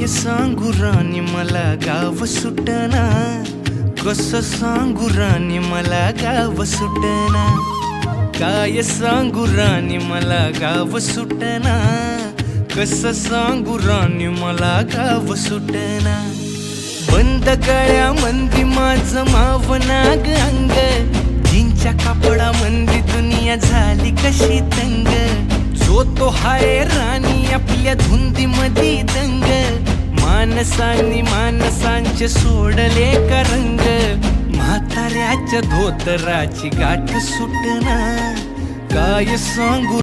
काय सांगू राणी मला गाव सुटना, कसं सांगू राणी मला गाव सुटना, काय सांगू राणी मला गाव सुटना, कसं सांगू राणी मला गाव सुटना। बंद गळ्यामंदी माझं मावनाग अंग, जीनच्या कापडामंदी दुनिया झाली कशी तंग, जो तो हाय राणी आपल्या धुंदीमधी दंग, माणसांनी माणसांचे सोडले का रंग, म्हाताऱ्याच्या धोतराची गाठ सुटना, काय सांगू